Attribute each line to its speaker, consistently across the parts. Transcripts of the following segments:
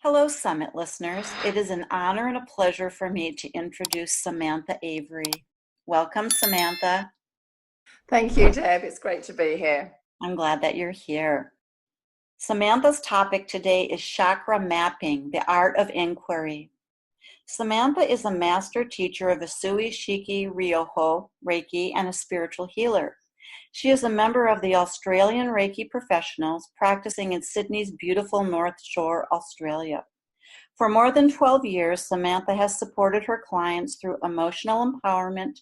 Speaker 1: Hello, Summit listeners. It is an honor and a pleasure for me to introduce Samantha Avery. Welcome, Samantha.
Speaker 2: Thank you, Deb. It's great to be here.
Speaker 1: I'm glad that you're here. Samantha's topic today is Chakra Mapping, the Art of Enquiry. Samantha is a master teacher of Usui Shiki Ryoho Reiki and a spiritual healer. She is a member of the Australian Reiki Professionals practicing in Sydney's beautiful North Shore, Australia. For more than 12 years, Samantha has supported her clients through emotional empowerment,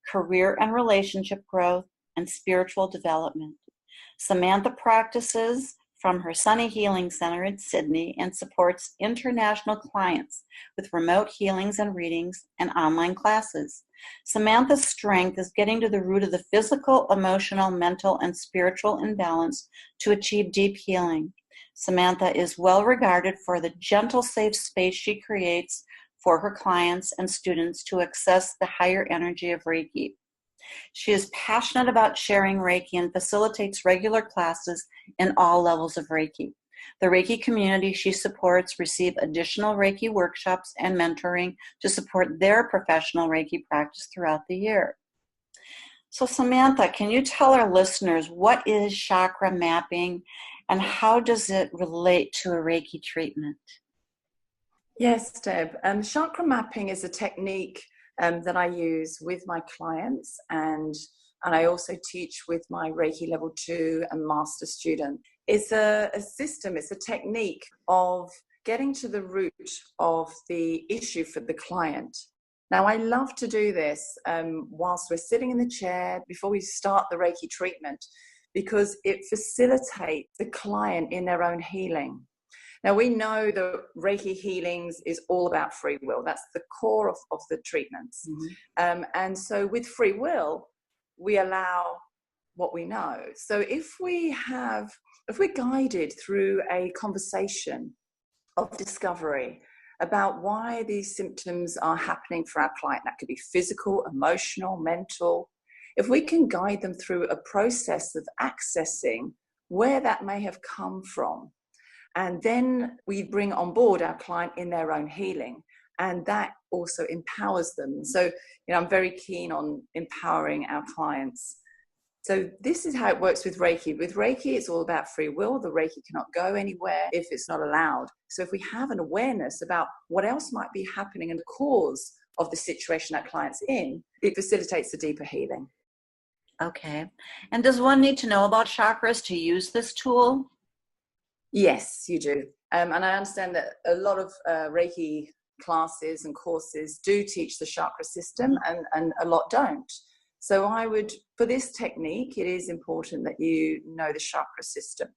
Speaker 1: career and relationship growth, and spiritual development. Samantha practices from her Sunny Healing Center in Sydney and supports international clients with remote healings and readings and online classes. Samantha's strength is getting to the root of the physical, emotional, mental, and spiritual imbalance to achieve deep healing. Samantha is well regarded for the gentle, safe space she creates for her clients and students to access the higher energy of Reiki. She is passionate about sharing Reiki and facilitates regular classes in all levels of Reiki. The Reiki community she supports receive additional Reiki workshops and mentoring to support their professional Reiki practice throughout the year. So Samantha, can you tell our listeners what is chakra mapping and how does it relate to a Reiki treatment?
Speaker 2: Yes, Deb. Chakra mapping is a technique that I use with my clients, and I also teach with my Reiki Level 2 and Master student. It's a system, it's a technique of getting to the root of the issue for the client. Now, I love to do this whilst we're sitting in the chair before we start the Reiki treatment, because it facilitates the client in their own healing. Now, we know that Reiki healings is all about free will. That's the core of the treatments. Mm-hmm. And so with free will, we allow what we know. So if we're guided through a conversation of discovery about why these symptoms are happening for our client, that could be physical, emotional, mental, if we can guide them through a process of accessing where that may have come from, and then we bring on board our client in their own healing, and that also empowers them. So, I'm very keen on empowering our clients. So this is how it works with Reiki. With Reiki, it's all about free will. The Reiki cannot go anywhere if it's not allowed. So if we have an awareness about what else might be happening and the cause of the situation that client's in, it facilitates the deeper healing.
Speaker 1: Okay. And does one need to know about chakras to use this tool?
Speaker 2: Yes, you do. And I understand that a lot of Reiki classes and courses do teach the chakra system, and a lot don't. So for this technique, it is important that you know the chakra system.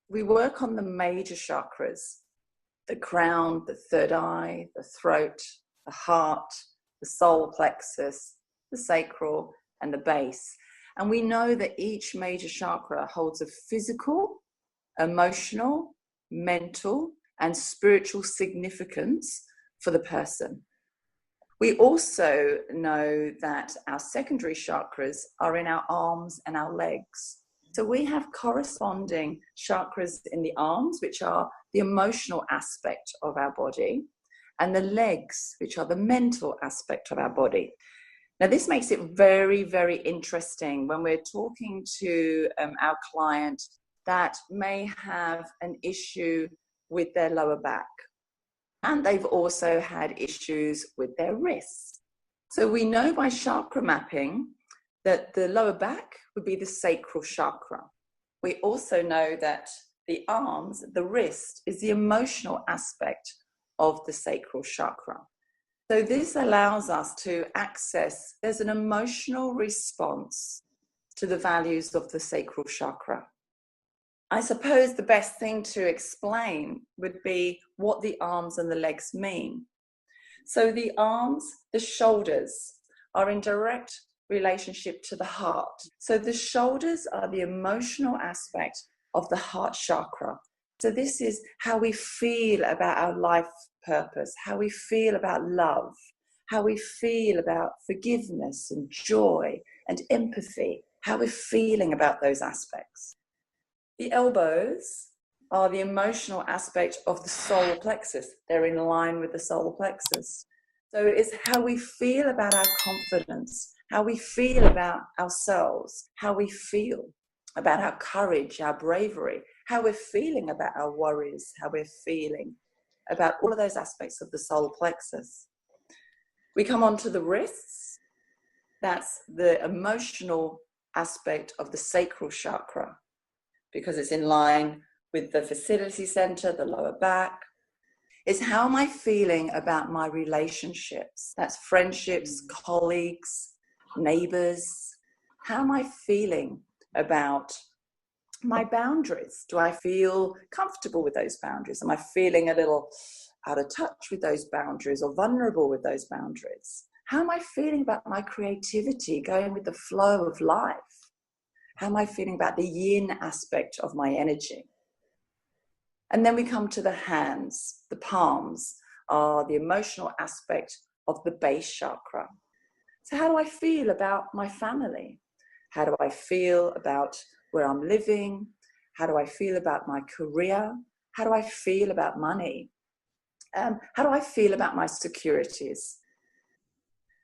Speaker 2: We work on the major chakras: the crown, the third eye, the throat, the heart, the solar plexus, the sacral, and the base. And we know that each major chakra holds a physical, emotional, mental, and spiritual significance for the person. We also know that our secondary chakras are in our arms and our legs. So we have corresponding chakras in the arms, which are the emotional aspect of our body, and the legs, which are the mental aspect of our body. Now, this makes it very, very interesting when we're talking to our client that may have an issue with their lower back. And they've also had issues with their wrists. So we know by chakra mapping that the lower back would be the sacral chakra. We also know that the arms, the wrist, is the emotional aspect of the sacral chakra. So this allows us to access, there's an emotional response to the values of the sacral chakra. I suppose the best thing to explain would be what the arms and the legs mean. So the arms, the shoulders, are in direct relationship to the heart. So the shoulders are the emotional aspect of the heart chakra. So this is how we feel about our life purpose, how we feel about love, how we feel about forgiveness and joy and empathy, how we're feeling about those aspects. The elbows are the emotional aspect of the solar plexus. They're in line with the solar plexus. So it's how we feel about our confidence, how we feel about ourselves, how we feel about our courage, our bravery, how we're feeling about our worries, how we're feeling about all of those aspects of the solar plexus. We come on to the wrists. That's the emotional aspect of the sacral chakra, because it's in line with the facility center, the lower back. It's how am I feeling about my relationships? That's friendships, colleagues, neighbors. How am I feeling about my boundaries? Do I feel comfortable with those boundaries? Am I feeling a little out of touch with those boundaries or vulnerable with those boundaries? How am I feeling about my creativity, going with the flow of life? How am I feeling about the yin aspect of my energy? And then we come to the hands. The palms are the emotional aspect of the base chakra. So how do I feel about my family? How do I feel about where I'm living? How do I feel about my career? How do I feel about money? How do I feel about my securities?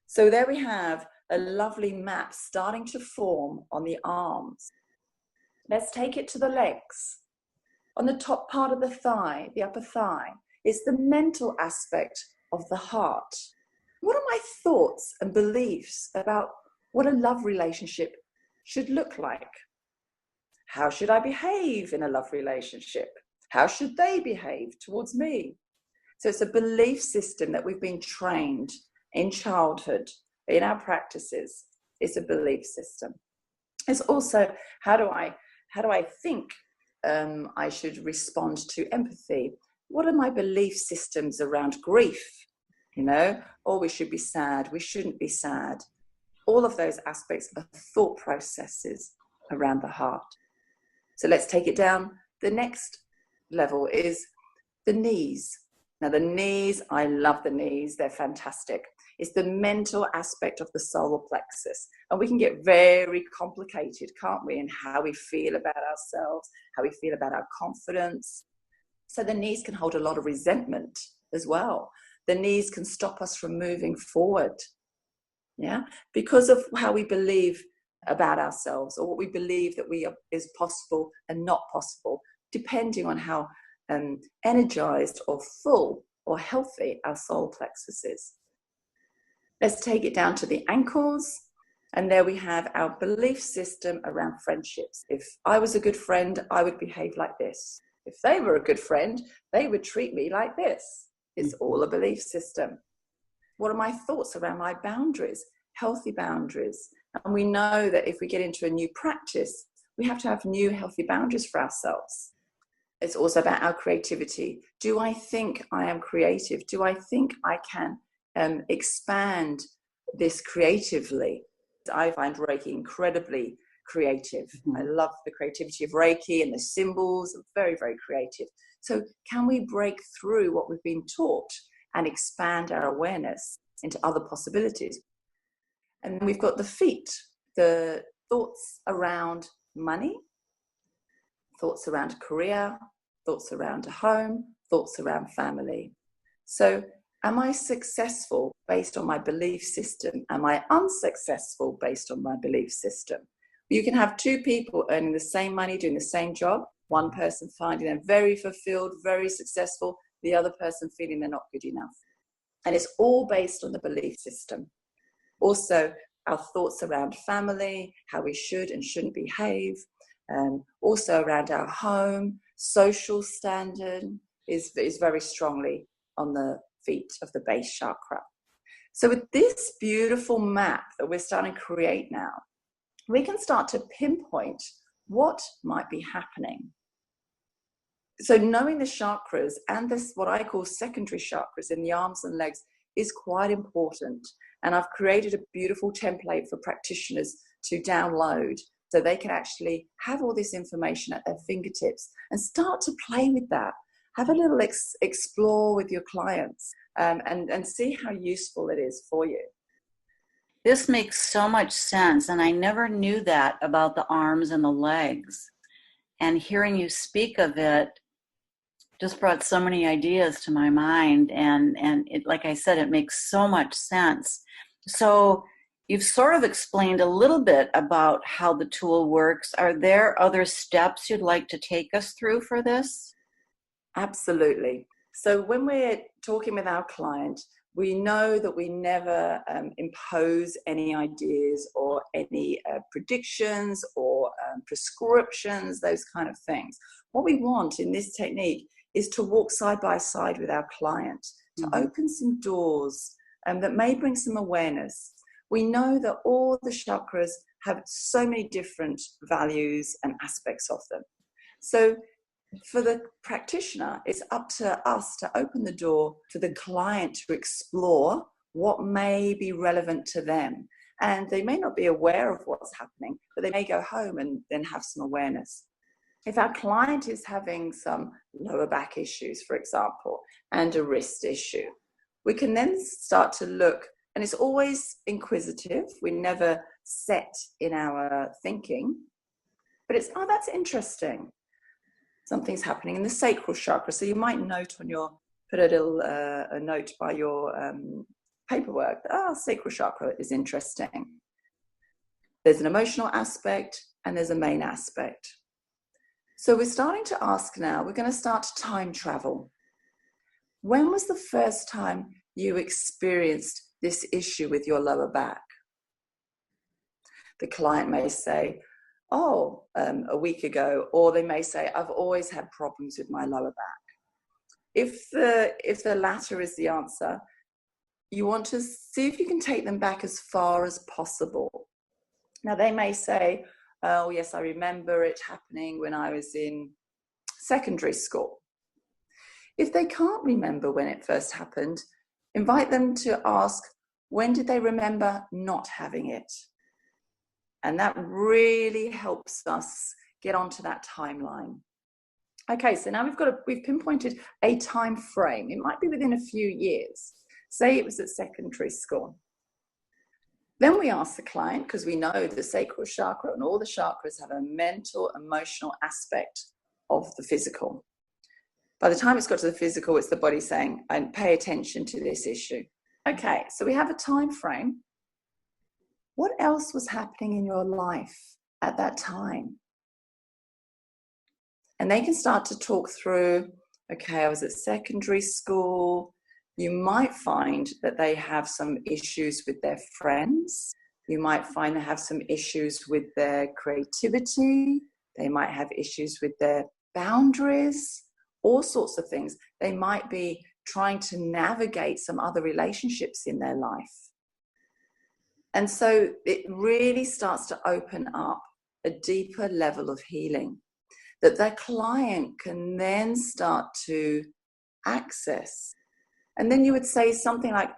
Speaker 2: So there we have a lovely map starting to form on the arms. Let's take it to the legs. On the top part of the thigh, the upper thigh, is the mental aspect of the heart. What are my thoughts and beliefs about what a love relationship should look like? How should I behave in a love relationship? How should they behave towards me? So it's a belief system that we've been trained in childhood, in our practices. It's a belief system. It's also, how do I think I should respond to empathy? What are my belief systems around grief? Or we should be sad, we shouldn't be sad. All of those aspects are thought processes around the heart. So let's take it down. The next level is the knees. Now the knees, I love the knees, they're fantastic. It's the mental aspect of the solar plexus. And we can get very complicated, can't we, in how we feel about ourselves, how we feel about our confidence. So the knees can hold a lot of resentment as well. The knees can stop us from moving forward, because of how we believe about ourselves, or what we believe that is possible and not possible, depending on how energized or full or healthy our solar plexus is. Let's take it down to the ankles. And there we have our belief system around friendships. If I was a good friend, I would behave like this. If they were a good friend, they would treat me like this. It's all a belief system. What are my thoughts around my boundaries? Healthy boundaries. And we know that if we get into a new practice, we have to have new healthy boundaries for ourselves. It's also about our creativity. Do I think I am creative? Do I think I can expand this creatively? I find Reiki incredibly creative. I love the creativity of Reiki, and the symbols are very, very creative. So can we break through what we've been taught and expand our awareness into other possibilities? And then we've got the feet, the thoughts around money, thoughts around career, thoughts around a home, thoughts around family. So am I successful based on my belief system? Am I unsuccessful based on my belief system? You can have two people earning the same money, doing the same job, one person finding them very fulfilled, very successful, the other person feeling they're not good enough. And it's all based on the belief system. Also, our thoughts around family, how we should and shouldn't behave, also around our home, social standard is very strongly on the feet of the base chakra. So with this beautiful map that we're starting to create now, we can start to pinpoint what might be happening. So knowing the chakras and this, what I call secondary chakras in the arms and legs, is quite important. And I've created a beautiful template for practitioners to download so they can actually have all this information at their fingertips and start to play with that. Have a little explore with your clients and see how useful it is for you.
Speaker 1: This makes so much sense, and I never knew that about the arms and the legs. And hearing you speak of it, just brought so many ideas to my mind, and it, like I said, it makes so much sense. So you've sort of explained a little bit about how the tool works. Are there other steps you'd like to take us through for this?
Speaker 2: Absolutely. So when we're talking with our client, we know that we never impose any ideas or any predictions or prescriptions, those kind of things. What we want in this technique is to walk side by side with our client, to open some doors that may bring some awareness. We know that all the chakras have so many different values and aspects of them. So for the practitioner, it's up to us to open the door for the client to explore what may be relevant to them. And they may not be aware of what's happening, but they may go home and then have some awareness. If our client is having some lower back issues, for example, and a wrist issue, we can then start to look, and it's always inquisitive. We never set in our thinking, but it's, oh, that's interesting. Something's happening in the sacral chakra. So you might note on your, put a little a note by your paperwork, sacral chakra is interesting. There's an emotional aspect and there's a main aspect. So we're starting to ask now, we're going to start to time travel. When was the first time you experienced this issue with your lower back? The client may say, a week ago, or they may say, I've always had problems with my lower back. If the latter is the answer, you want to see if you can take them back as far as possible. Now, they may say, oh, yes, I remember it happening when I was in secondary school. If they can't remember when it first happened, invite them to ask, when did they remember not having it? And that really helps us get onto that timeline. Okay, so now we've pinpointed a time frame. It might be within a few years. Say it was at secondary school. Then we ask the client, because we know the sacral chakra and all the chakras have a mental, emotional aspect of the physical. By the time it's got to the physical, it's the body saying, and pay attention to this issue. Okay, so we have a time frame. What else was happening in your life at that time? And they can start to talk through, okay, I was at secondary school. You might find that they have some issues with their friends. You might find they have some issues with their creativity. They might have issues with their boundaries, all sorts of things. They might be trying to navigate some other relationships in their life. And so it really starts to open up a deeper level of healing that their client can then start to access. And then you would say something like,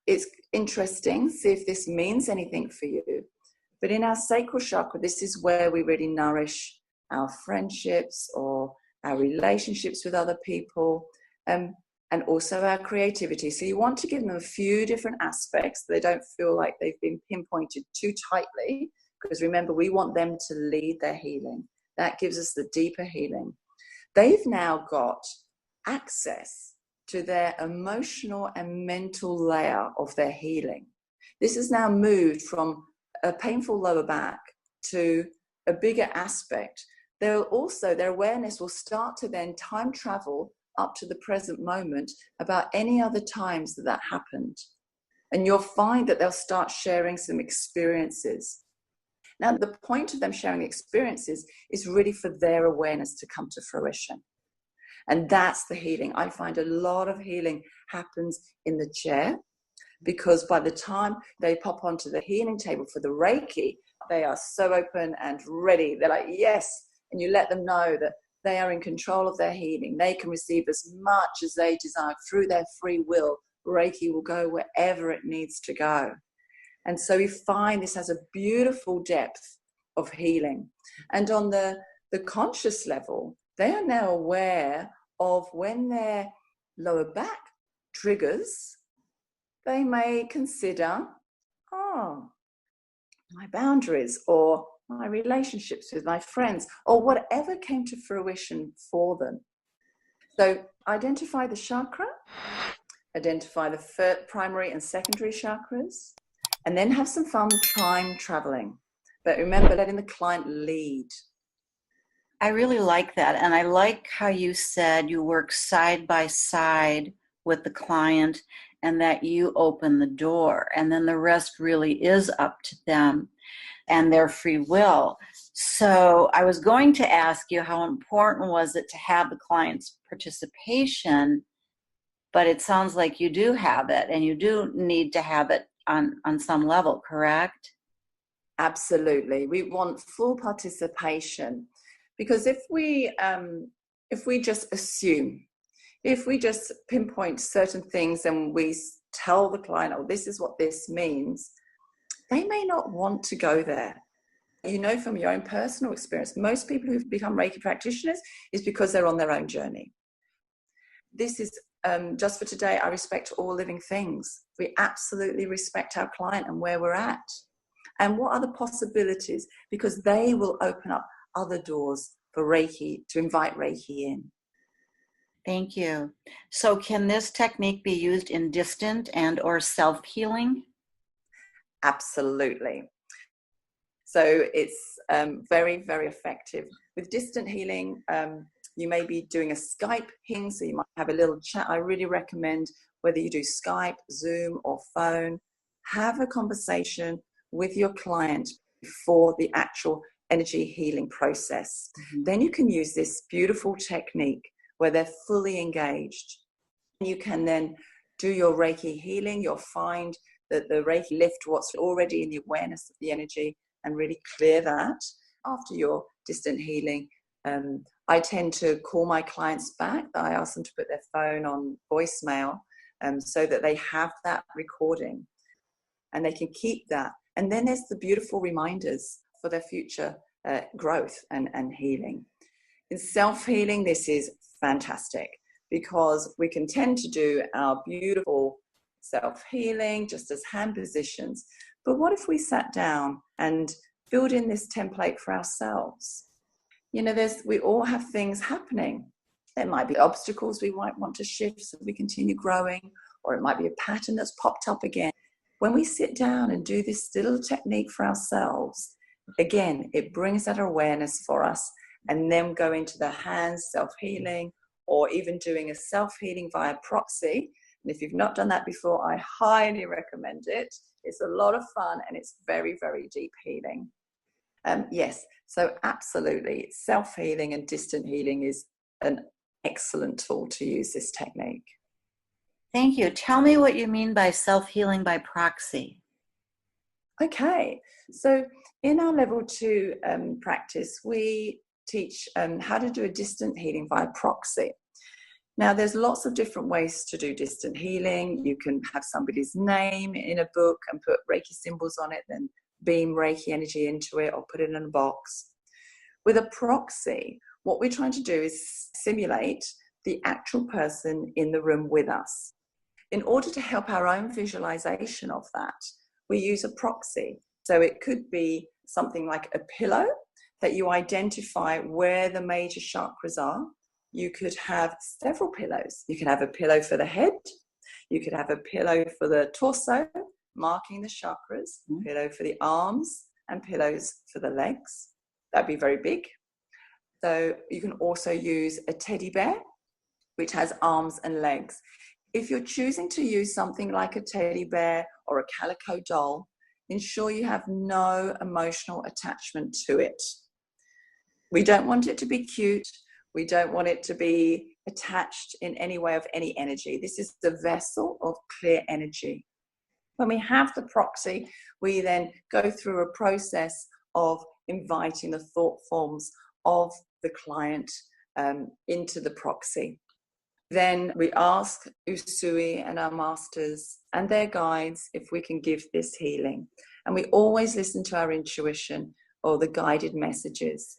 Speaker 2: it's interesting, see if this means anything for you. But in our sacral chakra, this is where we really nourish our friendships or our relationships with other people. And also our creativity. So you want to give them a few different aspects so they don't feel like they've been pinpointed too tightly, because remember, we want them to lead their healing. That gives us the deeper healing. They've now got access to their emotional and mental layer of their healing. This has now moved from a painful lower back to a bigger aspect. Their awareness will start to then time travel up to the present moment about any other times that happened. And you'll find that they'll start sharing some experiences. Now, the point of them sharing experiences is really for their awareness to come to fruition. And that's the healing. I find a lot of healing happens in the chair, because by the time they pop onto the healing table for the Reiki, they are so open and ready. They're like, yes. And you let them know that they are in control of their healing. They can receive as much as they desire through their free will. Reiki will go wherever it needs to go. And so we find this has a beautiful depth of healing. And on the conscious level, they are now aware of when their lower back triggers, they may consider, my boundaries or my relationships with my friends or whatever came to fruition for them. So identify the chakra, identify the primary and secondary chakras, and then have some fun time traveling. But remember, letting the client lead.
Speaker 1: I really like that. And I like how you said you work side by side with the client and that you open the door. And then the rest really is up to them and their free will. So I was going to ask you how important was it to have the client's participation, but it sounds like you do have it and you do need to have it on some level, correct?
Speaker 2: Absolutely. We want full participation, because if we just assume, if we just pinpoint certain things and we tell the client, oh, this is what this means, they may not want to go there. You know, from your own personal experience, most people who've become Reiki practitioners is because they're on their own journey. This is just for today. I respect all living things. We absolutely respect our client and where we're at. And what are the possibilities? Because they will open up other doors for Reiki, to invite Reiki in.
Speaker 1: Thank you. So can this technique be used in distant and or self-healing?
Speaker 2: Absolutely. So it's very, very effective. With distant healing, you may be doing a Skype healing, so you might have a little chat. I really recommend, whether you do Skype, Zoom, or phone, have a conversation with your client before the actual energy healing process. Mm-hmm. Then you can use this beautiful technique where they're fully engaged. You can then do your Reiki healing. You'll find that the Reiki lift what's already in the awareness of the energy and really clear that. After your distant healing, I tend to call my clients back. I ask them to put their phone on voicemail so that they have that recording and they can keep that. And then there's the beautiful reminders for their future growth and healing. In self-healing, this is fantastic because we can tend to do our beautiful self-healing just as hand positions. But what if we sat down and build in this template for ourselves? You know, we all have things happening. There might be obstacles we might want to shift so we continue growing, or it might be a pattern that's popped up again. When we sit down and do this little technique for ourselves, again, it brings that awareness for us, and then go into the hands self-healing, or even doing a self-healing via proxy. And if you've not done that before, I highly recommend it. It's a lot of fun and it's very, very deep healing. Yes, so absolutely, self-healing and distant healing is an excellent tool to use this technique.
Speaker 1: Thank you. Tell me what you mean by self-healing by proxy.
Speaker 2: Okay, so in our level 2 practice, we teach how to do a distant healing via proxy. Now, there's lots of different ways to do distant healing. You can have somebody's name in a book and put Reiki symbols on it, then beam Reiki energy into it or put it in a box. With a proxy, what we're trying to do is simulate the actual person in the room with us. In order to help our own visualization of that, we use a proxy. So it could be something like a pillow that you identify where the major chakras are. You could have several pillows. You could have a pillow for the head. You could have a pillow for the torso, marking the chakras, pillow for the arms, and pillows for the legs. That'd be very big. So you can also use a teddy bear, which has arms and legs. If you're choosing to use something like a teddy bear or a calico doll, ensure you have no emotional attachment to it. We don't want it to be cute. We don't want it to be attached in any way of any energy. This is the vessel of clear energy. When we have the proxy, we then go through a process of inviting the thought forms of the client into the proxy. Then we ask Usui and our masters and their guides if we can give this healing. And we always listen to our intuition or the guided messages.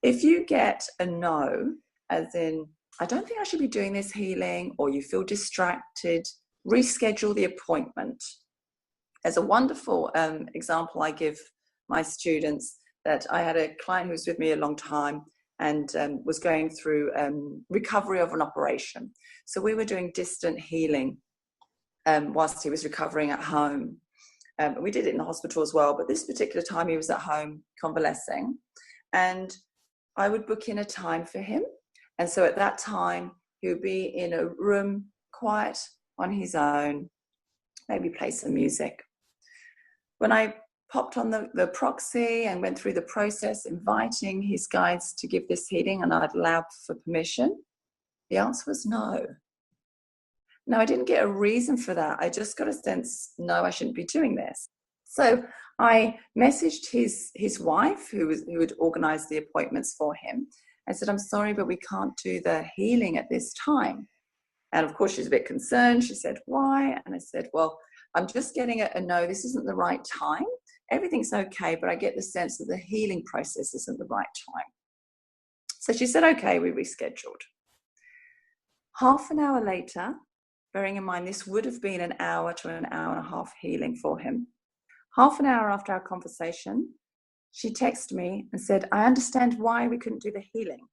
Speaker 2: If you get a no, as in, I don't think I should be doing this healing, or you feel distracted, reschedule the appointment. There's a wonderful example I give my students, that I had a client who was with me a long time, and was going through recovery of an operation. So we were doing distant healing whilst he was recovering at home. We did it in the hospital as well, but this particular time he was at home convalescing, and I would book in a time for him. And so at that time, he would be in a room, quiet, on his own, maybe play some music. When I popped on the proxy and went through the process, inviting his guides to give this healing, and I'd allowed for permission, the answer was no. No, I didn't get a reason for that. I just got a sense, no, I shouldn't be doing this. So I messaged his wife, who had organised the appointments for him. I said, I'm sorry, but we can't do the healing at this time. And of course, she's a bit concerned. She said, why? And I said, well, I'm just getting a no, this isn't the right time. Everything's okay, but I get the sense that the healing process isn't the right time. So she said, okay, we rescheduled. Half an hour later, bearing in mind this would have been an hour to an hour and a half healing for him. Half an hour after our conversation, she texted me and said, I understand why we couldn't do the healing.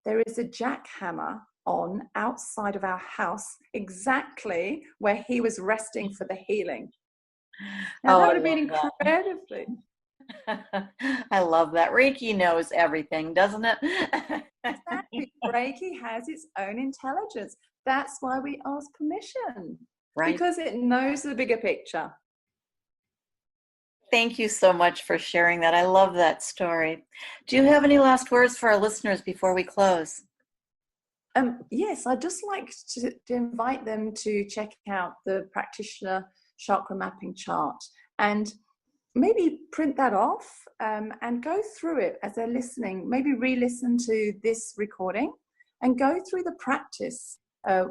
Speaker 2: There is a jackhammer on outside of our house, exactly where he was resting for the healing. Now, that would have been incredibly.
Speaker 1: I love that. Reiki knows everything, doesn't it?
Speaker 2: Exactly. Reiki has its own intelligence. That's why we ask permission, right? Because it knows the bigger picture.
Speaker 1: Thank you so much for sharing that. I love that story. Do you have any last words for our listeners before we close?
Speaker 2: Yes, I'd just like to invite them to check out the practitioner chakra mapping chart and maybe print that off and go through it as they're listening. Maybe re-listen to this recording and go through the practice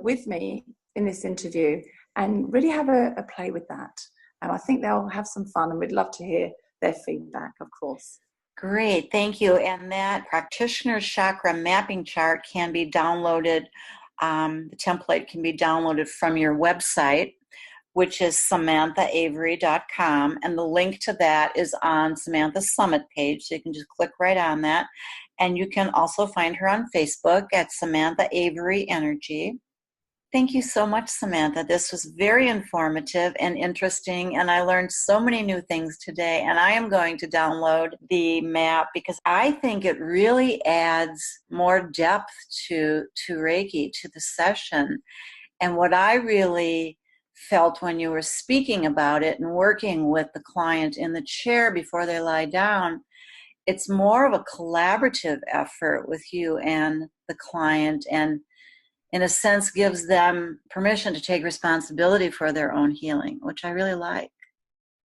Speaker 2: with me in this interview and really have a play with that. And I think they'll have some fun, and we'd love to hear their feedback, of course.
Speaker 1: Great, thank you. And that practitioner's chakra mapping chart can be downloaded. The template can be downloaded from your website, which is SamanthaAvery.com. And the link to that is on Samantha's Summit page. So you can just click right on that. And you can also find her on Facebook at Samantha Avery Energy. Thank you so much, Samantha. This was very informative and interesting, and I learned so many new things today. And I am going to download the map because I think it really adds more depth to Reiki, to the session. And what I really felt when you were speaking about it and working with the client in the chair before they lie down, it's more of a collaborative effort with you and the client, and in a sense gives them permission to take responsibility for their own healing, which I really like.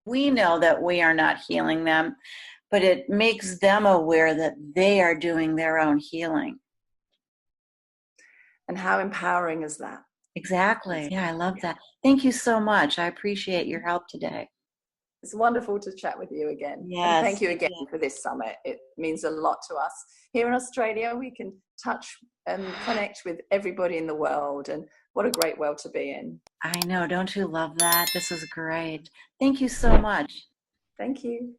Speaker 1: We know that we are not healing them, but it makes them aware that they are doing their own healing.
Speaker 2: And how empowering is that?
Speaker 1: Exactly. Yeah, I love that. Thank you so much. I appreciate your help today.
Speaker 2: It's wonderful to chat with you again.
Speaker 1: Yes.
Speaker 2: And thank you again for this summit. It means a lot to us. Here in Australia, we can touch and connect with everybody in the world. And what a great world to be in.
Speaker 1: I know. Don't you love that? This is great. Thank you so much.
Speaker 2: Thank you.